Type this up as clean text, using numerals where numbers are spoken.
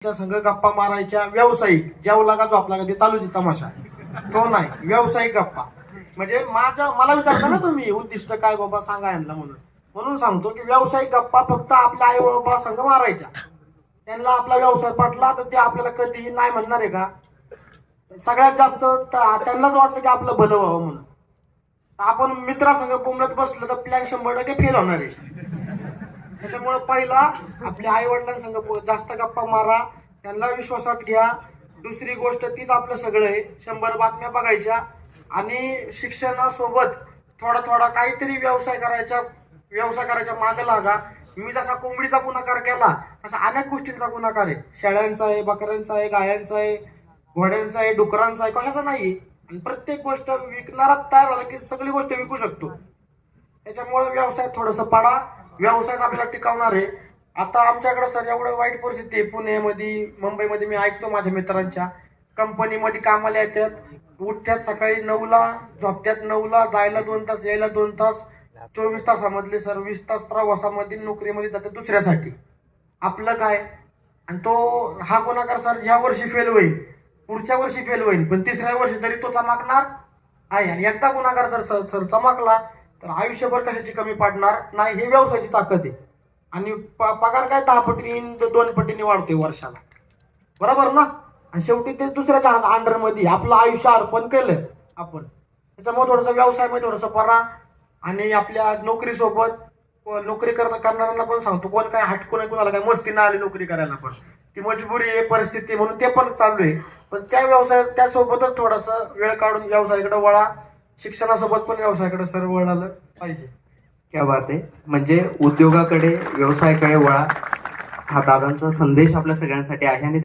त्या संघ गप्पा मारायच्या व्यावसायिक जेवला का झोपला का ते चालूच आहे तमाशा, तो नाही व्यावसायिक गप्पा. म्हणजे मला विचारता ना तुम्ही उद्दिष्ट काय बाबा सांगा यांना, म्हणून सांगतो की व्यावसायिक गप्पा फक्त आपल्या आई बाबा संघ मारायच्या. त्यांना आपला व्यवसाय पटला तर ते आपल्याला कधीही नाही म्हणणार आहे का? सगळ्यात जास्त त्यांनाच वाटतं की आपलं भलं व्हावं म्हणून. आपण मित्रासंग बोंबलत बसलं तर प्लॅन 100% फेल होणार आहे. त्याच्यामुळे पहिला आपल्या आई वडिलांसंग जास्त गप्पा मारा, त्यांना विश्वासात घ्या. दुसरी गोष्ट तीच आपलं सगळं आहे, 100 बातम्या बघायच्या आणि शिक्षणासोबत थोडा थोडा काहीतरी व्यवसाय करायच्या मागे लागा. मी जसा कोंबडीचा गुणाकार केला तसा अनेक गोष्टींचा गुणाकार आहे. शेळ्यांचा आहे, बकऱ्यांचा आहे, गायांचा आहे, घोड्यांचा आहे, डुकरांचा आहे, कशाचा नाही. आणि प्रत्येक गोष्ट विकणारा तयार झाला की सगळी गोष्ट विकू शकतो. त्याच्यामुळे व्यवसाय थोडंसं पाडा, व्यवसाय आपल्याला टिकवणार आहे. आता आमच्याकडे सर एवढं वाईट परिस्थिती आहे, पुण्यामध्ये मुंबईमध्ये मी ऐकतो माझ्या मित्रांच्या, कंपनीमध्ये कामाला येतात, उठतात सकाळी 9ला, झोपतात 9ला, जायला 2 तास यायला 2 तास, 24 तासामधले सर 20 तास प्रवासामध्ये नोकरीमध्ये जातात दुसऱ्यासाठी. आपलं काय? आणि तो हा गुणाकार सर ह्या वर्षी फेल होईल, पुढच्या वर्षी फेल होईल, पण तिसऱ्या वर्षी तरी तो चमकणार आहे. आणि एकदा गुणाकार सर चमकला तर आयुष्यभर कशाची कमी पडणार नाही. हे व्यवसायाची ताकद आहे. आणि पगार काय 10 पटीने 2 पटीने वाढतोय वर्षाला, बरोबर ना? आणि शेवटी ते दुसऱ्याच्या अंडरमध्ये आपलं आयुष्य अर्पण केलं आपण. त्याच्यामुळे थोडंसं व्यवसायामध्ये थोडंसं परा. आणि आपल्या नोकरीसोबत नोकरी करणाऱ्यांना पण सांगतो, कोण काय हटकून आहे, कोणाला काय मस्ती नाही आली नोकरी करायला, पण ती मजबुरी आहे, परिस्थिती म्हणून ते पण चालू आहे. पण त्यासोबतच थोडासा वेळ काढून व्यवसायाकडे वळा. शिक्षणासोबत पण व्यवसायाकडे सर वळालं पाहिजे. क्या बात आहे. म्हणजे उद्योगाकडे, व्यवसायाकडे वळा, हा दादांचा संदेश आपल्या सगळ्यांसाठी आहे. आणि